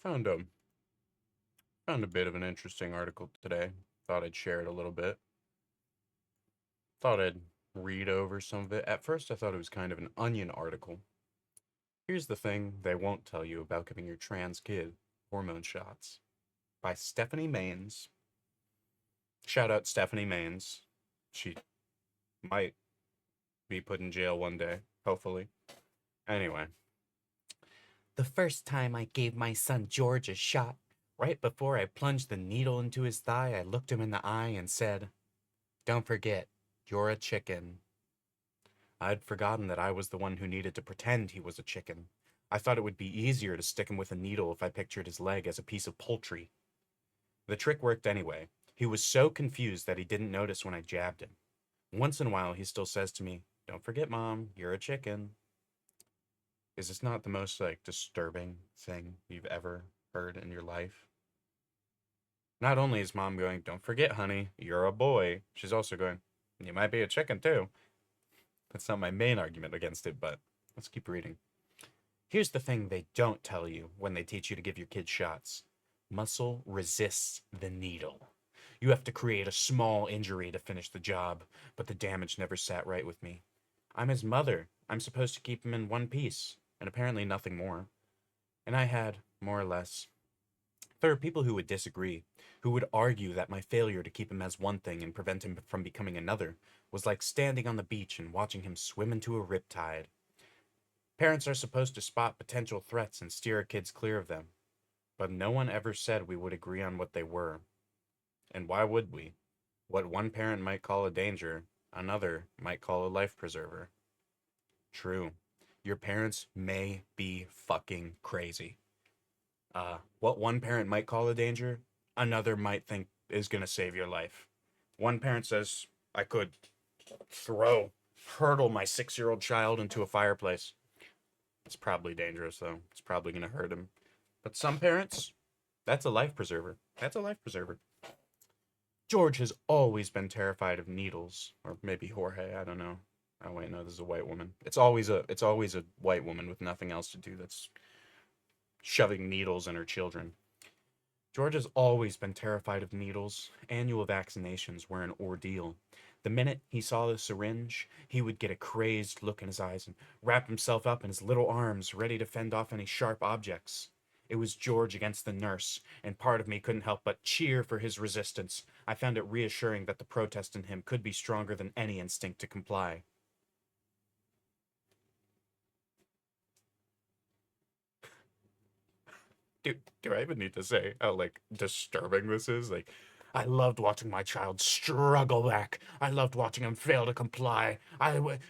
Found a found a bit of an interesting article today. Thought I'd share it a little bit. Thought I'd read over some of it. At first, I thought it was kind of an onion article. Here's the thing they won't tell you about giving your trans kid hormone shots by Stephanie Maines. Shout out Stephanie Maines. She might be put in jail one day, hopefully. Anyway, the first time I gave my son George a shot, right before I plunged the needle into his thigh, I looked him in the eye and said, "Don't forget, you're a chicken." I'd forgotten that I was the one who needed to pretend he was a chicken. I thought it would be easier to stick him with a needle if I pictured his leg as a piece of poultry. The trick worked anyway. He was so confused that he didn't notice when I jabbed him. Once in a while, he still says to me, "Don't forget, Mom, you're a chicken." Is this not the most, disturbing thing you've ever heard in your life? Not only is Mom going, "Don't forget, honey, you're a boy," she's also going, "You might be a chicken, too." That's not my main argument against it, but let's keep reading. Here's the thing they don't tell you when they teach you to give your kids shots: muscle resists the needle. You have to create a small injury to finish the job, but the damage never sat right with me. I'm his mother. I'm supposed to keep him in one piece, and apparently nothing more. And I had, more or less. There are people who would disagree, who would argue that my failure to keep him as one thing and prevent him from becoming another was like standing on the beach and watching him swim into a riptide. Parents are supposed to spot potential threats and steer our kids clear of them, but no one ever said we would agree on what they were. And why would we? What one parent might call a danger, another might call a life preserver. True. Your parents may be fucking crazy. What one parent might call a danger, another might think is going to save your life. One parent says, "I could hurdle my 6-year-old child into a fireplace." It's probably dangerous, though. It's probably going to hurt him. But some parents, that's a life preserver. That's a life preserver. George has always been terrified of needles, or maybe Jorge. I don't know. Oh wait, no, this is a white woman. It's always a white woman with nothing else to do that's shoving needles in her children. George has always been terrified of needles. Annual vaccinations were an ordeal. The minute he saw the syringe, he would get a crazed look in his eyes and wrap himself up in his little arms, ready to fend off any sharp objects. It was George against the nurse, and part of me couldn't help but cheer for his resistance. I found it reassuring that the protest in him could be stronger than any instinct to comply. Do I even need to say how disturbing this is? I loved watching my child struggle back. I loved watching him fail to comply.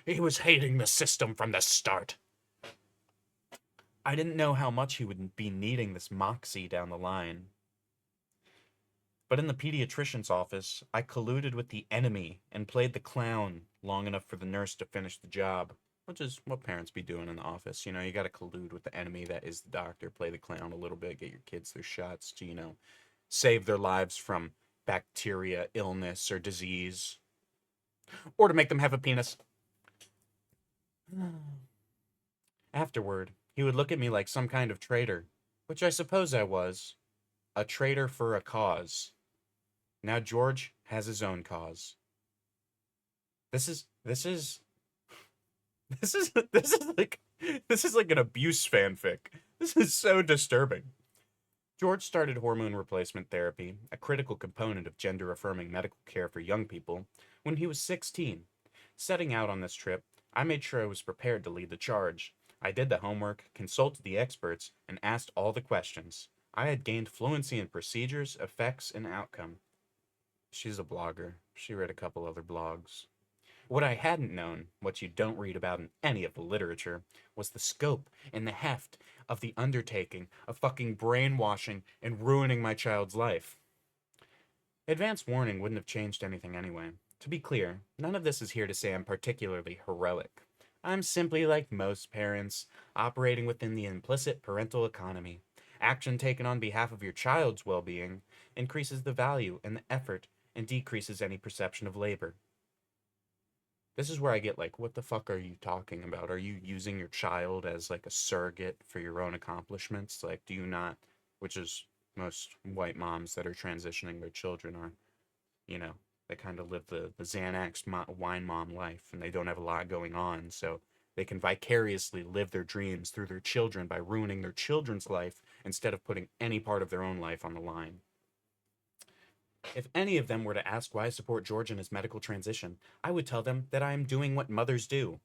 He was hating the system from the start. I didn't know how much he would be needing this moxie down the line. But in the pediatrician's office, I colluded with the enemy and played the clown long enough for the nurse to finish the job, which is what parents be doing in the office. You got to collude with the enemy that is the doctor, play the clown a little bit, get your kids their shots to, save their lives from bacteria, illness, or disease, or to make them have a penis. Afterward, he would look at me like some kind of traitor, which I suppose I was. A traitor for a cause. Now George has his own cause. This is this is this is this is like an abuse fanfic. This is so disturbing. George started hormone replacement therapy, a critical component of gender affirming medical care for young people, when he was 16. Setting out on this trip, I made sure I was prepared to lead the charge. I did the homework, consulted the experts, and asked all the questions. I had gained fluency in procedures, effects, and outcome. She's a blogger. She read a couple other blogs. What I hadn't known, what you don't read about in any of the literature, was the scope and the heft of the undertaking of fucking brainwashing and ruining my child's life. Advance warning wouldn't have changed anything anyway. To be clear, none of this is here to say I'm particularly heroic. I'm simply like most parents, operating within the implicit parental economy. Action taken on behalf of your child's well being increases the value and the effort and decreases any perception of labor. This is where I get like, what the fuck are you talking about? Are you using your child as like a surrogate for your own accomplishments? Like, do you not which is most white moms that are transitioning their children are, you know, they kind of live the wine mom life, and they don't have a lot going on, so they can vicariously live their dreams through their children by ruining their children's life instead of putting any part of their own life on the line. If any of them were to ask why I support George in his medical transition, I would tell them that I am doing what mothers do.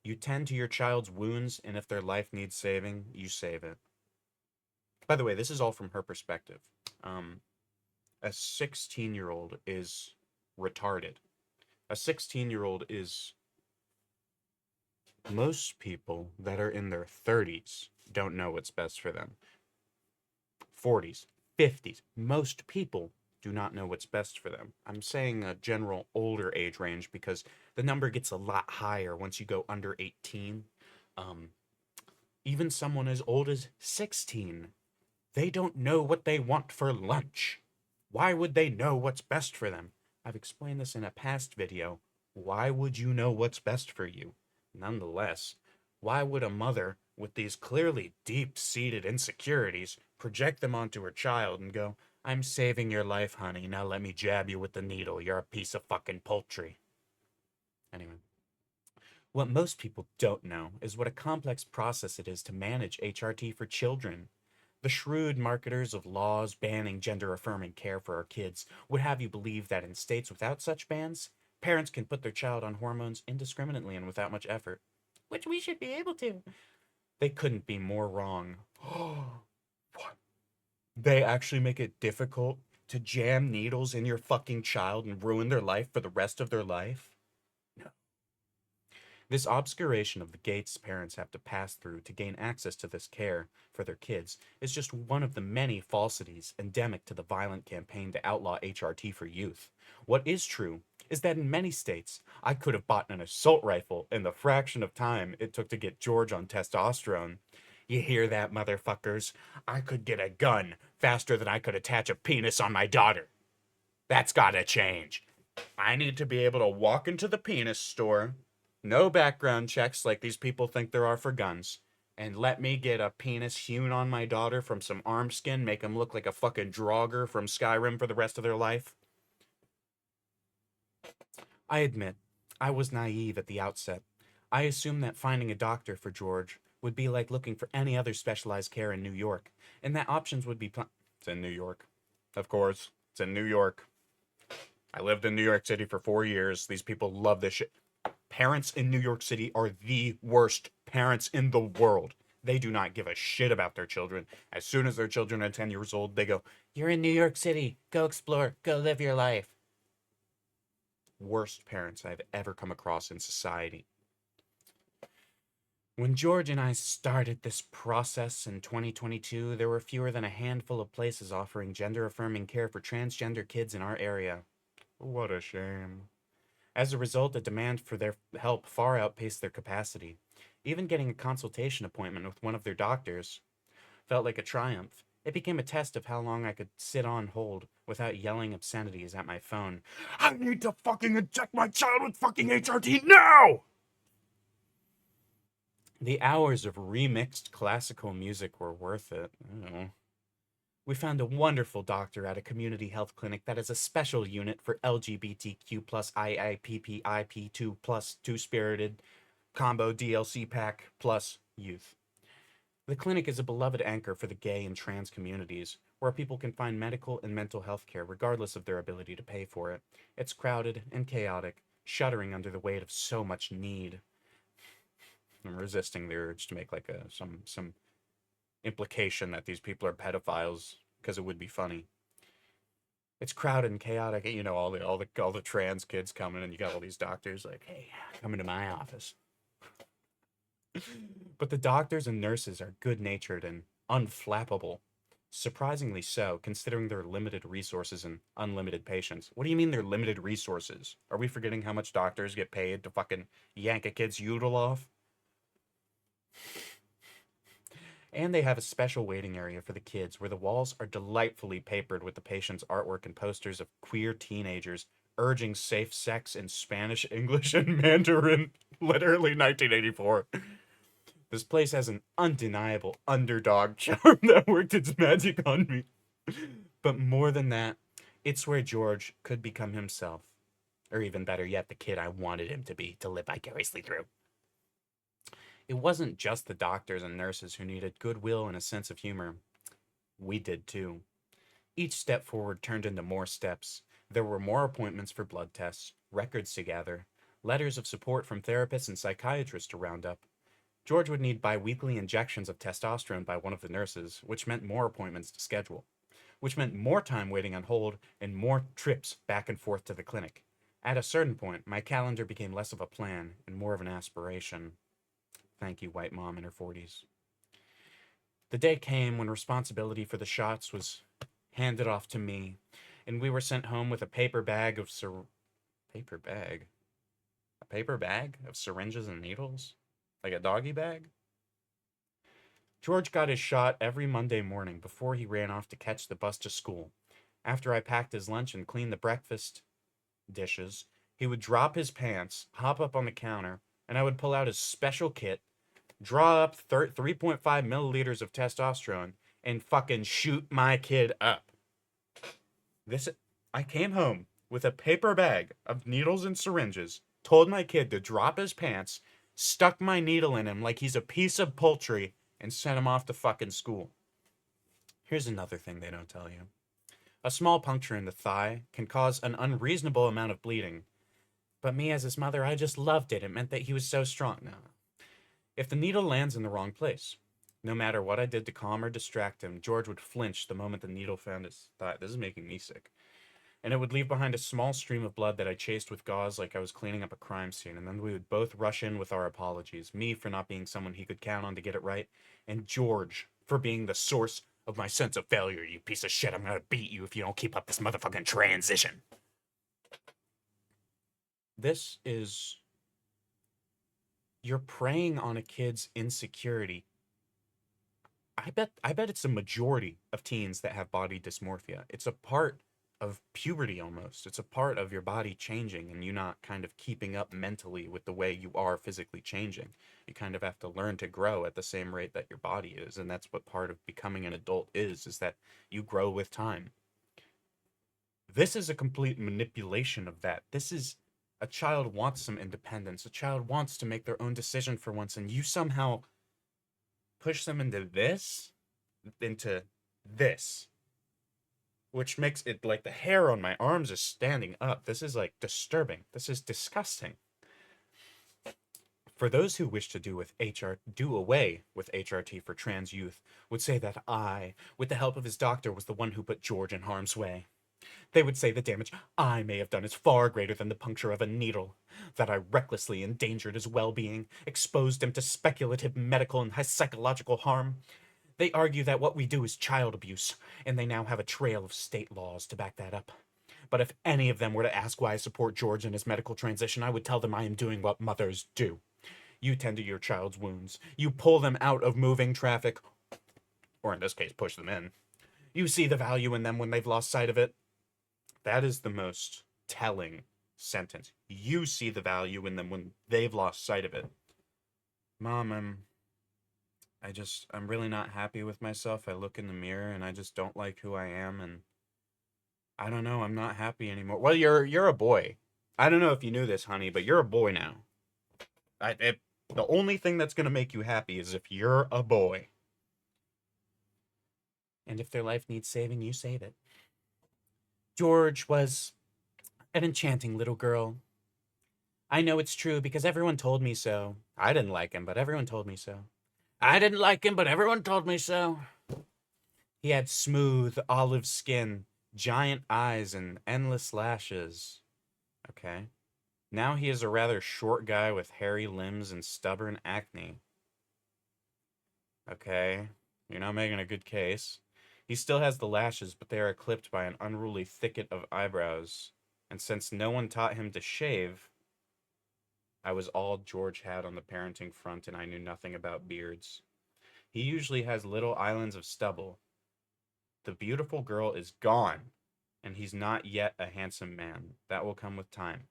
You tend to your child's wounds, and if their life needs saving, you save it. By the way, this is all from her perspective. Um, a 16-year-old is retarded. A 16-year-old is, most people that are in their 30s don't know what's best for them. 40s, 50s, most people do not know what's best for them. I'm saying a general older age range because the number gets a lot higher once you go under 18. Um, Even someone as old as 16, they don't know what they want for lunch. Why would they know what's best for them? I've explained this in a past video. Why would you know what's best for you? Nonetheless, why would a mother with these clearly deep-seated insecurities project them onto her child and go, I'm saving your life, honey, now let me jab you with the needle, you're a piece of fucking poultry. Anyway. What most people don't know is what a complex process it is to manage HRT for children. The shrewd marketers of laws banning gender affirming care for our kids would have you believe that in states without such bans, parents can put their child on hormones indiscriminately and without much effort, which we should be able to. They couldn't be more wrong. What? They actually make it difficult to jam needles in your fucking child and ruin their life for the rest of their life? No. This obscuration of the gates parents have to pass through to gain access to this care for their kids is just one of the many falsities endemic to the violent campaign to outlaw HRT for youth. What is true is that in many states, I could have bought an assault rifle in the fraction of time it took to get George on testosterone. You hear that, motherfuckers? I could get a gun faster than I could attach a penis on my daughter. That's gotta change. I need to be able to walk into the penis store, no background checks like these people think there are for guns, and let me get a penis hewn on my daughter from some arm skin, make them look like a fucking Draugr from Skyrim for the rest of their life. I admit, I was naive at the outset. I assumed that finding a doctor for George would be like looking for any other specialized care in New York, and that options would be It's in New York. Of course, it's in New York. I lived in New York City for 4 years. These people love this shit. Parents in New York City are the worst parents in the world. They do not give a shit about their children. As soon as their children are 10 years old, they go, you're in New York City. Go explore. Go live your life. Worst parents I've ever come across in society. When George and I started this process in 2022, there were fewer than a handful of places offering gender-affirming care for transgender kids in our area. What a shame. As a result, the demand for their help far outpaced their capacity. Even getting a consultation appointment with one of their doctors felt like a triumph. It became a test of how long I could sit on hold without yelling obscenities at my phone. I need to fucking inject my child with fucking HRT now! The hours of remixed classical music were worth it. I don't know. We found a wonderful doctor at a community health clinic that has a special unit for LGBTQ plus IIPPIP2 plus two-spirited combo DLC pack plus youth. The clinic is a beloved anchor for the gay and trans communities, where people can find medical and mental health care regardless of their ability to pay for it. It's crowded and chaotic, shuddering under the weight of so much need. I'm resisting the urge to make like some implication that these people are pedophiles because it would be funny. It's crowded and chaotic. You know, all the trans kids coming, and you got all these doctors like, "Hey, come into my office." But the doctors and nurses are good-natured and unflappable. Surprisingly so, considering their limited resources and unlimited patients. What do you mean they're limited resources? Are we forgetting how much doctors get paid to fucking yank a kid's uterus off? And they have a special waiting area for the kids where the walls are delightfully papered with the patient's artwork and posters of queer teenagers urging safe sex in Spanish, English, and Mandarin. Literally 1984. This place has an undeniable underdog charm that worked its magic on me. But more than that, it's where George could become himself. Or even better yet, the kid I wanted him to be, to live vicariously through. It wasn't just the doctors and nurses who needed goodwill and a sense of humor. We did too. Each step forward turned into more steps. There were more appointments for blood tests, records to gather, letters of support from therapists and psychiatrists to round up. George would need bi-weekly injections of testosterone by one of the nurses, which meant more appointments to schedule, which meant more time waiting on hold and more trips back and forth to the clinic. At a certain point, my calendar became less of a plan and more of an aspiration. Thank you, white mom in her 40s. The day came when responsibility for the shots was handed off to me, and we were sent home with a paper bag of paper bag? A paper bag of syringes and needles? Like a doggy bag? George got his shot every Monday morning before he ran off to catch the bus to school. After I packed his lunch and cleaned the breakfast dishes, he would drop his pants, hop up on the counter, and I would pull out his special kit, draw up 3.5 milliliters of testosterone, and fucking shoot my kid up. I came home with a paper bag of needles and syringes, told my kid to drop his pants, stuck my needle in him like he's a piece of poultry, and sent him off to fucking school. Here's another thing they don't tell you. A small puncture in the thigh can cause an unreasonable amount of bleeding. But me as his mother, I just loved it. It meant that he was so strong. No. If the needle lands in the wrong place, no matter what I did to calm or distract him, George would flinch the moment the needle found his thigh. This is making me sick. And it would leave behind a small stream of blood that I chased with gauze like I was cleaning up a crime scene, and then we would both rush in with our apologies, me for not being someone he could count on to get it right, and George for being the source of my sense of failure. You piece of shit, I'm gonna beat you if you don't keep up this motherfucking transition. This is... You're preying on a kid's insecurity. I bet it's a majority of teens that have body dysmorphia. It's a part of puberty almost. It's a part of your body changing and you not kind of keeping up mentally with the way you are physically changing. You kind of have to learn to grow at the same rate that your body is, and that's what part of becoming an adult is that you grow with time. This is a complete manipulation of that. This is a child wants some independence. A child wants to make their own decision for once, and you somehow push them into this, which makes it like the hair on my arms is standing up. This is like disturbing. This is disgusting. For those who wish to do away with HRT for trans youth, would say that I, with the help of his doctor, was the one who put George in harm's way. They would say the damage I may have done is far greater than the puncture of a needle, that I recklessly endangered his well-being, exposed him to speculative medical and psychological harm. They argue that what we do is child abuse, and they now have a trail of state laws to back that up. But if any of them were to ask why I support George in his medical transition, I would tell them I am doing what mothers do. You tend to your child's wounds. You pull them out of moving traffic, or in this case, push them in. You see the value in them when they've lost sight of it. That is the most telling sentence. You see the value in them when they've lost sight of it. Mom, I'm really not happy with myself. I look in the mirror and I just don't like who I am, and I don't know, I'm not happy anymore. Well, you're a boy. I don't know if you knew this, honey, but you're a boy now. The only thing that's going to make you happy is if you're a boy. And if their life needs saving, you save it. George was an enchanting little girl. I know it's true because everyone told me so. I didn't like him, but everyone told me so. I didn't like him, but everyone told me so. He had smooth olive skin, giant eyes, and endless lashes. Okay. Now he is a rather short guy with hairy limbs and stubborn acne. Okay. You're not making a good case. He still has the lashes, but they are clipped by an unruly thicket of eyebrows. And since no one taught him to shave, I was all George had on the parenting front, and I knew nothing about beards. He usually has little islands of stubble. The beautiful girl is gone, and he's not yet a handsome man. That will come with time.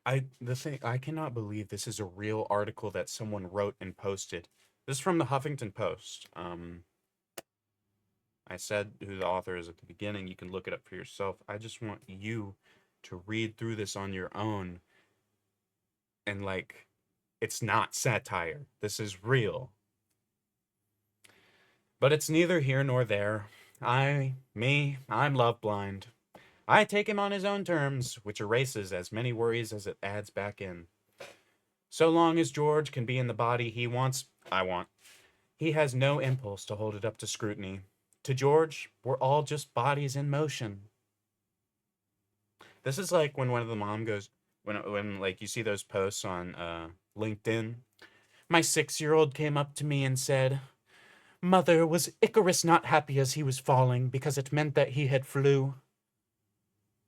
I cannot believe this is a real article that someone wrote and posted. This is from the Huffington Post. I said who the author is at the beginning. You can look it up for yourself. I just want you to read through this on your own, and like, it's not satire. This is real. But it's neither here nor there. I'm love blind. I take him on his own terms, which erases as many worries as it adds back in. So long as George can be in the body he wants, I want, he has no impulse to hold it up to scrutiny. To George, we're all just bodies in motion. This is like when one of the mom goes, when like you see those posts on LinkedIn. My 6-year-old came up to me and said, "Mother, was Icarus not happy as he was falling because it meant that he had flew?"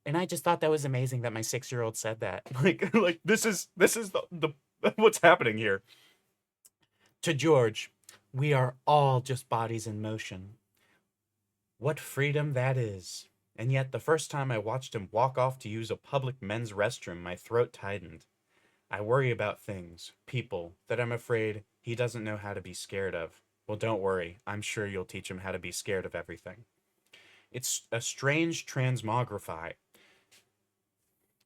And I just thought that was amazing that my 6-year-old said that. Like this is the what's happening here. To George, we are all just bodies in motion. What freedom that is. And yet, the first time I watched him walk off to use a public men's restroom, my throat tightened. I worry about things, people, that I'm afraid he doesn't know how to be scared of. Well, don't worry. I'm sure you'll teach him how to be scared of everything. It's a strange transmogrify.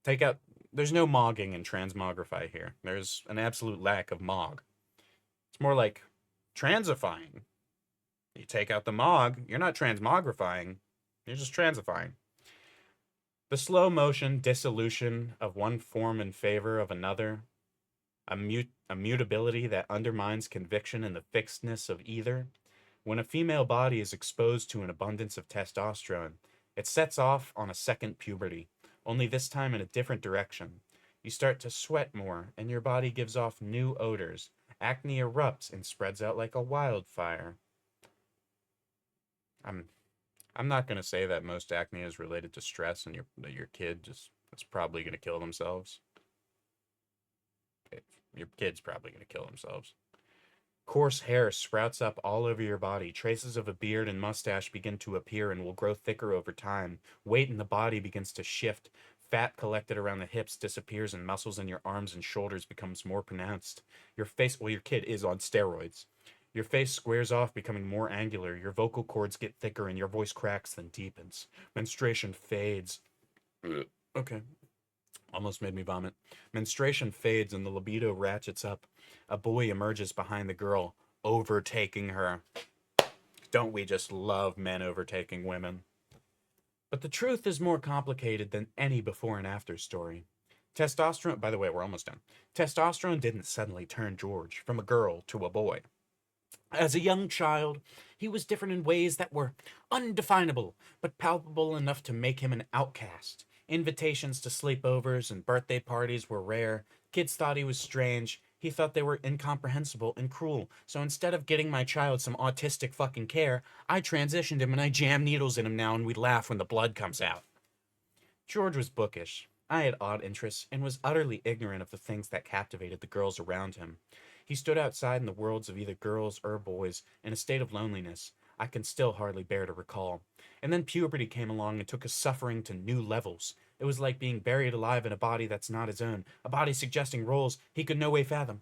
Take out, there's no mogging in transmogrify here. There's an absolute lack of mog. It's more like transifying. You take out the mog, you're not transmogrifying, you're just transifying. The slow motion dissolution of one form in favor of another, a mutability that undermines conviction in the fixedness of either. When a female body is exposed to an abundance of testosterone, it sets off on a second puberty, only this time in a different direction. You start to sweat more, and your body gives off new odors. Acne erupts and spreads out like a wildfire. I'm I'm not gonna say that most acne is related to stress, and your kid just is probably gonna kill themselves. Your kid's probably gonna kill themselves. Coarse hair sprouts up all over your body. Traces of a beard and mustache begin to appear and will grow thicker over time. Weight in the body begins to shift. Fat collected around the hips disappears and muscles in your arms and shoulders becomes more pronounced. Your face, well, your kid is on steroids. Your face squares off, becoming more angular. Your vocal cords get thicker and your voice cracks then deepens. Menstruation fades. Okay. Almost made me vomit. Menstruation fades and the libido ratchets up. A boy emerges behind the girl, overtaking her. Don't we just love men overtaking women? But the truth is more complicated than any before and after story. Testosterone, by the way, we're almost done. Testosterone didn't suddenly turn George from a girl to a boy. As a young child, he was different in ways that were undefinable, but palpable enough to make him an outcast. Invitations to sleepovers and birthday parties were rare. Kids thought he was strange. He thought they were incomprehensible and cruel. So instead of getting my child some autistic fucking care, I transitioned him and I jam needles in him now and we laugh when the blood comes out. George was bookish. I had odd interests and was utterly ignorant of the things that captivated the girls around him. He stood outside in the worlds of either girls or boys in a state of loneliness I can still hardly bear to recall. And then puberty came along and took his suffering to new levels. It was like being buried alive in a body that's not his own, a body suggesting roles he could no way fathom.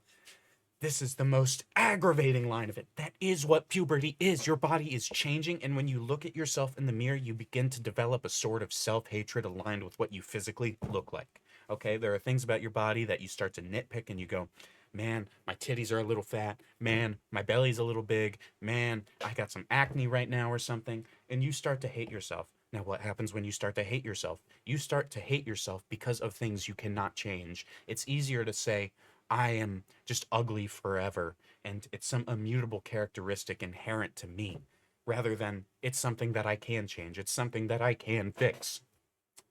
This is the most aggravating line of it. That is what puberty is. Your body is changing, and when you look at yourself in the mirror, you begin to develop a sort of self-hatred aligned with what you physically look like. Okay, there are things about your body that you start to nitpick and you go, man, my titties are a little fat. Man, my belly's a little big. Man, I got some acne right now or something. And you start to hate yourself. Now, what happens when you start to hate yourself? You start to hate yourself because of things you cannot change. It's easier to say, I am just ugly forever, and it's some immutable characteristic inherent to me, rather than it's something that I can change. It's something that I can fix.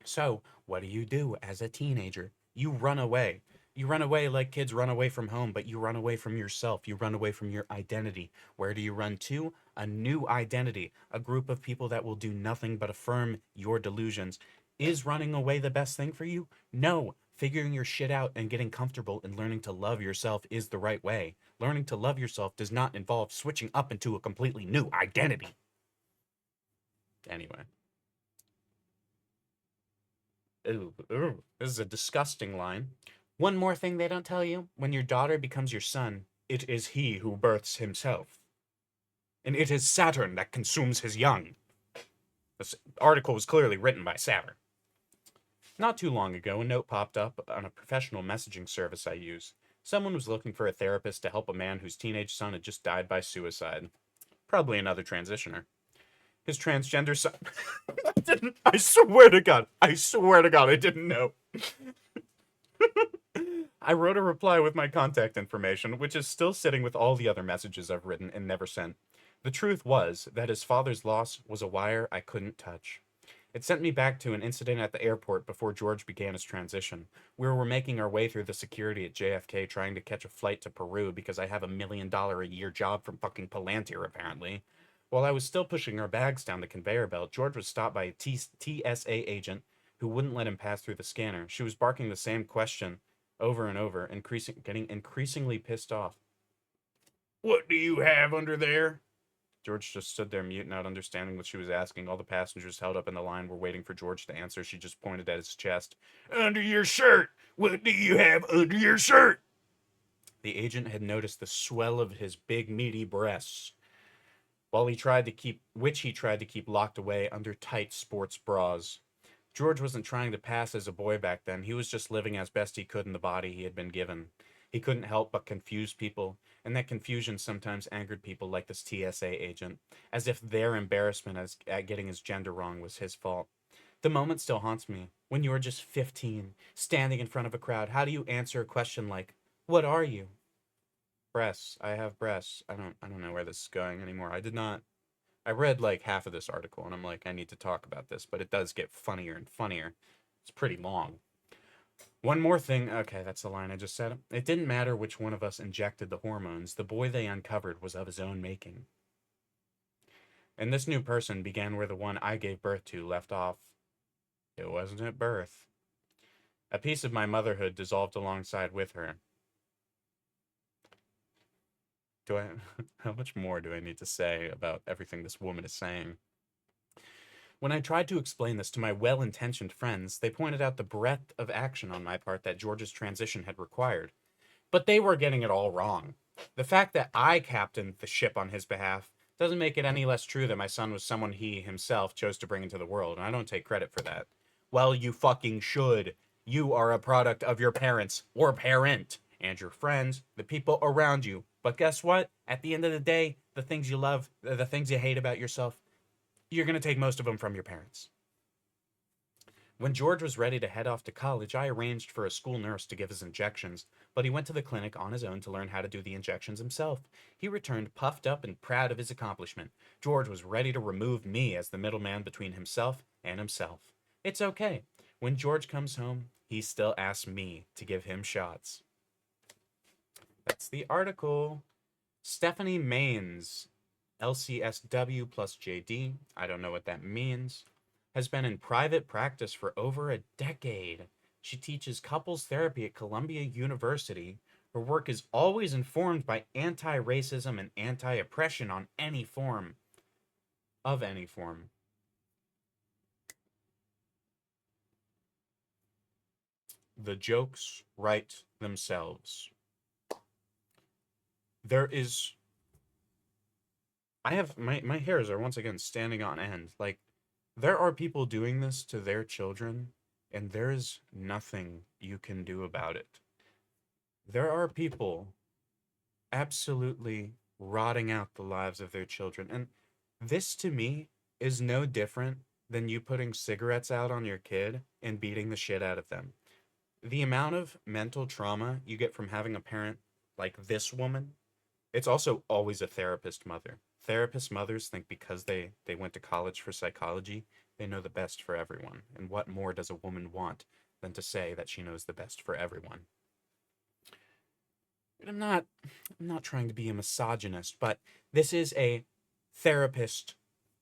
So, what do as a teenager? You run away. You run away like kids run away from home, but you run away from yourself. You run away from your identity. Where do you run to? A new identity, a group of people that will do nothing but affirm your delusions. Is running away the best thing for you? No. Figuring your shit out and getting comfortable and learning to love yourself is the right way. Learning to love yourself does not involve switching up into a completely new identity. Anyway. Ooh, this is a disgusting line. One more thing they don't tell you: when your daughter becomes your son, it is he who births himself. And it is Saturn that consumes his young. This article was clearly written by Saturn. Not too long ago, a note popped up on a professional messaging service I use. Someone was looking for a therapist to help a man whose teenage son had just died by suicide. Probably another transitioner. His transgender son. I didn't. I swear to God. I swear to God, I didn't know. I wrote a reply with my contact information, which is still sitting with all the other messages I've written and never sent. The truth was that his father's loss was a wire I couldn't touch. It sent me back to an incident at the airport before George began his transition. We were making our way through the security at JFK trying to catch a flight to Peru because I have $1 million a year job from fucking Palantir, apparently. While I was still pushing our bags down the conveyor belt, George was stopped by a TSA agent who wouldn't let him pass through the scanner. She was barking the same question over and over, getting increasingly pissed off. "What do you have under there?" George just stood there mute, not understanding what she was asking. All the passengers held up in the line were waiting for George to answer. She just pointed at his chest. "Under your shirt! What do you have under your shirt?" The agent had noticed the swell of his big, meaty breasts, which he tried to keep locked away under tight sports bras. George wasn't trying to pass as a boy back then. He was just living as best he could in the body he had been given. He couldn't help but confuse people, and that confusion sometimes angered people like this TSA agent, as if their embarrassment at getting his gender wrong was his fault. The moment still haunts me. When you are just 15, standing in front of a crowd, how do you answer a question like, "What are you?" Breasts. I have breasts. I don't know where this is going anymore. I read like half of this article and I'm like, I need to talk about this, but it does get funnier and funnier. It's pretty long. One more thing. Okay, that's the line I just said. It didn't matter which one of us injected the hormones. The boy they uncovered was of his own making. And this new person began where the one I gave birth to left off. It wasn't at birth. A piece of my motherhood dissolved alongside with her. How much more do I need to say about everything this woman is saying? When I tried to explain this to my well-intentioned friends, they pointed out the breadth of action on my part that George's transition had required. But they were getting it all wrong. The fact that I captained the ship on his behalf doesn't make it any less true that my son was someone he himself chose to bring into the world, and I don't take credit for that. Well, you fucking should. You are a product of your parents, or parent, and your friends, the people around you. But guess what? At the end of the day, the things you love, the things you hate about yourself, you're going to take most of them from your parents. When George was ready to head off to college, I arranged for a school nurse to give his injections, but he went to the clinic on his own to learn how to do the injections himself. He returned puffed up and proud of his accomplishment. George was ready to remove me as the middleman between himself and himself. It's okay. When George comes home, he still asks me to give him shots. That's the article. Stephanie Maines, LCSW plus JD, I don't know what that means, has been in private practice for over a decade. She teaches couples therapy at Columbia University. Her work is always informed by anti-racism and anti-oppression on any form. Of any form. The jokes write themselves. There is... I have... My hairs are once again standing on end. Like, there are people doing this to their children, and there is nothing you can do about it. There are people absolutely rotting out the lives of their children. And this, to me, is no different than you putting cigarettes out on your kid and beating the shit out of them. The amount of mental trauma you get from having a parent like this woman, it's also always a therapist mother. Therapist mothers think because they went to college for psychology, they know the best for everyone. And what more does a woman want than to say that she knows the best for everyone? And I'm not trying to be a misogynist, but this is a therapist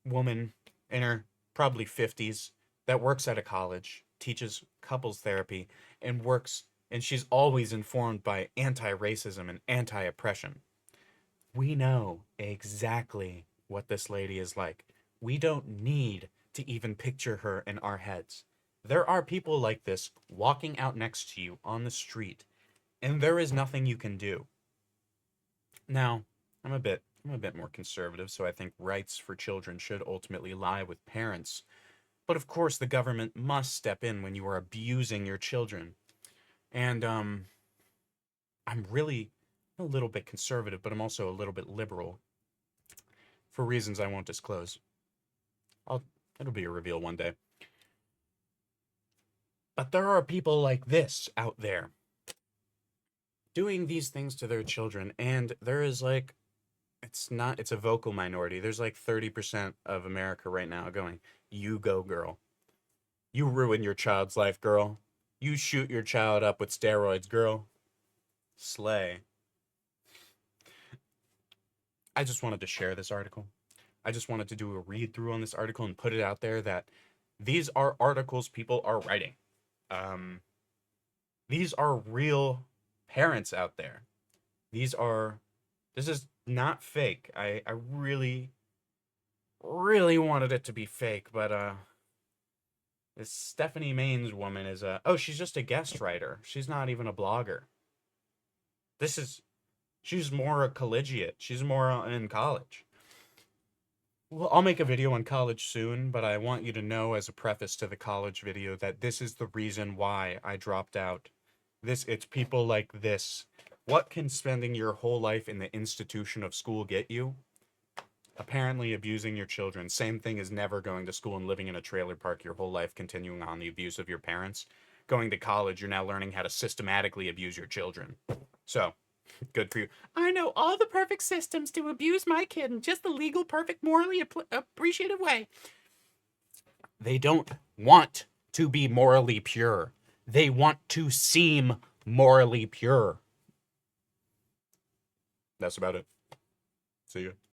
woman in her probably 50s that works at a college, teaches couples therapy, and she's always informed by anti-racism and anti-oppression. We know exactly what this lady is like. We don't need to even picture her in our heads. There are people like this walking out next to you on the street, and there is nothing you can do. Now, I'm a bit more conservative, so I think rights for children should ultimately lie with parents. But of course, the government must step in when you are abusing your children. And I'm really a little bit conservative, but I'm also a little bit liberal for reasons I won't disclose. I'll It'll be a reveal one day. But there are people like this out there doing these things to their children, and there is like it's a vocal minority. There's like 30% of America right now going, "You go, girl. You ruin your child's life, girl. You shoot your child up with steroids, girl." Slay. I just wanted to share this article. I just wanted to do a read through on this article and put it out there that these are articles people are writing. Um, these are real parents out there. These are, this is not fake. I really, really wanted it to be fake, but this Stephanie Main's woman is oh, she's just a guest writer. She's not even a blogger. This is, she's more a collegiate. She's more in college. Well, I'll make a video on college soon, but I want you to know as a preface to the college video that this is the reason why I dropped out. It's people like this. What can spending your whole life in the institution of school get you? Apparently abusing your children. Same thing as never going to school and living in a trailer park your whole life, continuing on the abuse of your parents. Going to college, you're now learning how to systematically abuse your children. So, good for you. I know all the perfect systems to abuse my kid in just the legal, perfect, morally appreciative way. They don't want to be morally pure. They want to seem morally pure. That's about it. See you.